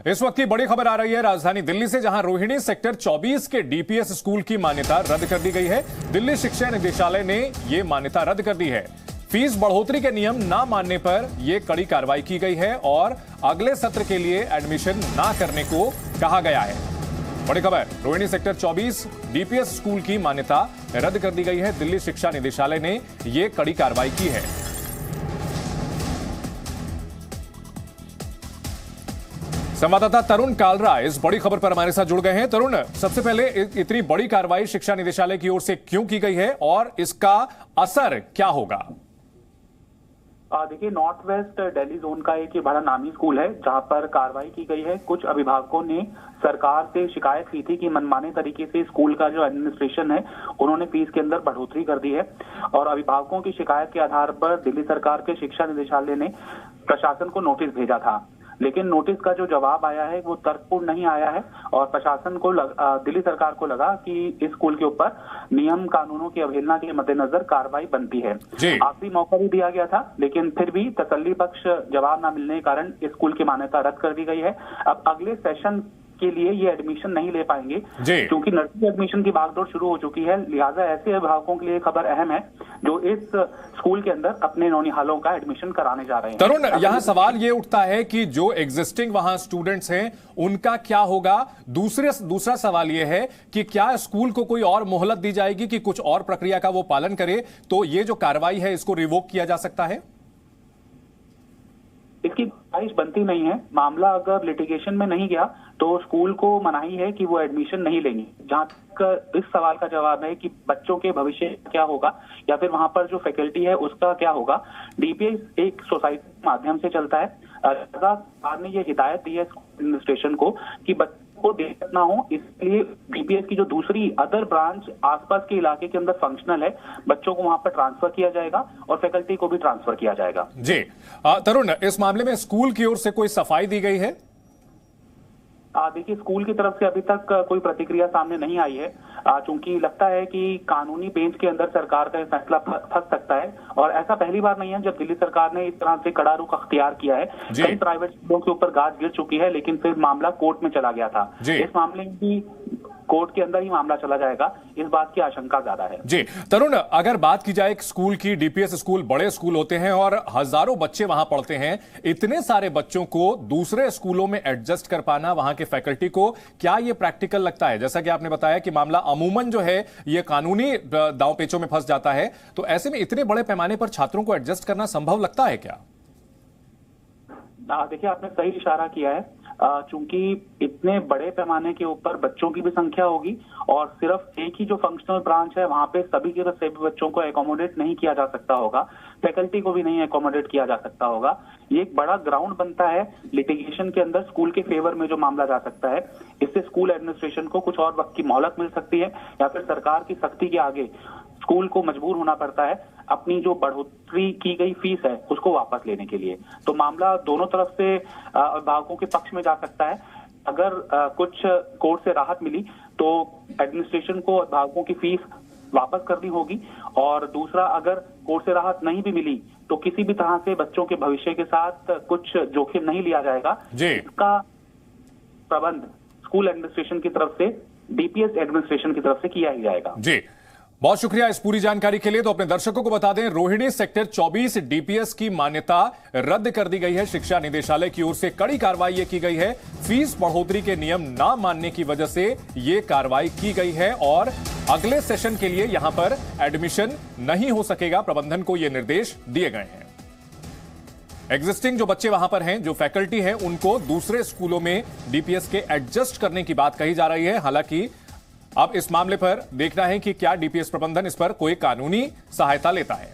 इस वक्त की बड़ी खबर आ रही है राजधानी दिल्ली से, जहां रोहिणी सेक्टर 24 के डीपीएस स्कूल की मान्यता रद्द कर दी गई है। दिल्ली शिक्षा निदेशालय ने यह मान्यता रद्द कर दी है। फीस बढ़ोतरी के नियम ना मानने पर यह कड़ी कार्रवाई की गई है और अगले सत्र के लिए एडमिशन ना करने को कहा गया है। बड़ी खबर, रोहिणी सेक्टर 24 डीपीएस स्कूल की मान्यता रद्द कर दी गई है। दिल्ली शिक्षा निदेशालय ने यह कड़ी कार्रवाई की है। संवाददाता तरुण कालरा इस बड़ी खबर पर हमारे साथ जुड़ गए हैं। तरुण, सबसे पहले इतनी बड़ी कार्रवाई शिक्षा निदेशालय की ओर से क्यों की गई है और इसका असर क्या होगा? देखिए, नॉर्थ वेस्ट दिल्ली जोन का एक बड़ा नामी स्कूल है जहां पर कार्रवाई की गई है। कुछ अभिभावकों ने सरकार से शिकायत की थी कि मनमाने तरीके से स्कूल का जो एडमिनिस्ट्रेशन है उन्होंने फीस के अंदर बढ़ोतरी कर दी है, और अभिभावकों की शिकायत के आधार पर दिल्ली सरकार के शिक्षा निदेशालय ने प्रशासन को नोटिस भेजा था। लेकिन नोटिस का जो जवाब आया है वो तर्कपूर्ण नहीं आया है, और प्रशासन को दिल्ली सरकार को लगा कि इस स्कूल के ऊपर नियम कानूनों की अवहेलना के मद्देनजर कार्रवाई बनती है। आखिरी मौका भी दिया गया था, लेकिन फिर भी तसल्ली बख्श जवाब न मिलने के कारण इस स्कूल की मान्यता रद्द कर दी गई है। अब अगले सेशन के लिए ये एडमिशन नहीं ले पाएंगे क्योंकि नर्सरी एडमिशन की भागदौड़ शुरू हो चुकी है। लिहाजा ऐसे अभिभावकों के लिए खबर अहम है जो इस स्कूल के अंदर अपने नौनिहालों का एडमिशन कराने जा रहे हैं। तरुण, यहाँ सवाल ये उठता है कि जो एग्जिस्टिंग वहां स्टूडेंट्स हैं उनका क्या होगा? दूसरा सवाल ये है कि क्या स्कूल को कोई और मोहलत दी जाएगी कि कुछ और प्रक्रिया का वो पालन करे, तो ये जो कार्रवाई है इसको रिवोक किया जा सकता है? इसकी गुंजाइश बनती नहीं है। मामला अगर लिटिगेशन में नहीं गया तो स्कूल को मनाही है कि वो एडमिशन नहीं लेंगे। जहां तक इस सवाल का जवाब है कि बच्चों के भविष्य क्या होगा या फिर वहां पर जो फैकल्टी है उसका क्या होगा, डीपीएस एक सोसाइटी के माध्यम से चलता है। सरकार ने ये हिदायत दी है एडमिनिस्ट्रेशन को कि बच्चों को दिक्कत ना हो, इसलिए डीपीएस की जो दूसरी अदर ब्रांच आसपास के इलाके के अंदर फंक्शनल है, बच्चों को वहां पर ट्रांसफर किया जाएगा और फैकल्टी को भी ट्रांसफर किया जाएगा। जी तरुण, इस मामले में स्कूल की ओर से कोई सफाई दी गई है? देखिए, स्कूल की तरफ से अभी तक कोई प्रतिक्रिया सामने नहीं आई है, चूंकि लगता है कि कानूनी बेंच के अंदर सरकार का फैसला फंस सकता है, और ऐसा पहली बार नहीं है जब दिल्ली सरकार ने इस तरह से कड़ा रुख अख्तियार किया है। कई प्राइवेट स्कूलों के ऊपर गाज गिर चुकी है, लेकिन फिर मामला कोर्ट में चला गया था। इस मामले में भी कोर्ट के अंदर ही मामला चला जाएगा, इस बात की आशंका ज्यादा है। जी तरुण, अगर बात की जाए स्कूल की, डीपीएस स्कूल बड़े स्कूल होते हैं और हजारों बच्चे वहां पढ़ते हैं, इतने सारे बच्चों को दूसरे स्कूलों में एडजस्ट कर पाना वहां के फैकल्टी को, क्या ये प्रैक्टिकल लगता है? जैसा कि आपने बताया कि मामला अमूमन जो है ये कानूनी दांव पेचों में फंस जाता है, तो ऐसे में इतने बड़े पैमाने पर छात्रों को एडजस्ट करना संभव लगता है क्या? देखिए, आपने सही इशारा किया है। चूंकि इतने बड़े पैमाने के ऊपर बच्चों की भी संख्या होगी और सिर्फ एक ही जो फंक्शनल ब्रांच है वहां पे सभी के सभी बच्चों को एकोमोडेट नहीं किया जा सकता होगा, फैकल्टी को भी नहीं एकोमोडेट किया जा सकता होगा। ये एक बड़ा ग्राउंड बनता है लिटिगेशन के अंदर स्कूल के फेवर में जो मामला जा सकता है। इससे स्कूल एडमिनिस्ट्रेशन को कुछ और वक्त की मोहलत मिल सकती है, या फिर सरकार की सख्ती के आगे स्कूल को मजबूर होना पड़ता है अपनी जो बढ़ोतरी की गई फीस है उसको वापस लेने के लिए। तो मामला दोनों तरफ से अभिभावकों के पक्ष में जा सकता है। अगर कुछ कोर्ट से राहत मिली तो एडमिनिस्ट्रेशन को अभिभावकों की फीस वापस करनी होगी, और दूसरा अगर कोर्ट से राहत नहीं भी मिली तो किसी भी तरह से बच्चों के भविष्य के साथ कुछ जोखिम नहीं लिया जाएगा। इसका प्रबंध स्कूल एडमिनिस्ट्रेशन की तरफ से, डीपीएस एडमिनिस्ट्रेशन की तरफ से किया ही जाएगा। जी, बहुत शुक्रिया इस पूरी जानकारी के लिए। तो अपने दर्शकों को बता दें, रोहिणी सेक्टर 24 डीपीएस की मान्यता रद्द कर दी गई है। शिक्षा निदेशालय की ओर से कड़ी कार्रवाई ये की गई है। फीस बढ़ोतरी के नियम ना मानने की वजह से ये कार्रवाई की गई है और अगले सेशन के लिए यहां पर एडमिशन नहीं हो सकेगा। प्रबंधन को ये निर्देश दिए गए हैं। एग्जिस्टिंग जो बच्चे वहां पर हैं, जो फैकल्टी है, उनको दूसरे स्कूलों में डीपीएस के एडजस्ट करने की बात कही जा रही है। हालांकि अब इस मामले पर देखना है कि क्या डीपीएस प्रबंधन इस पर कोई कानूनी सहायता लेता है।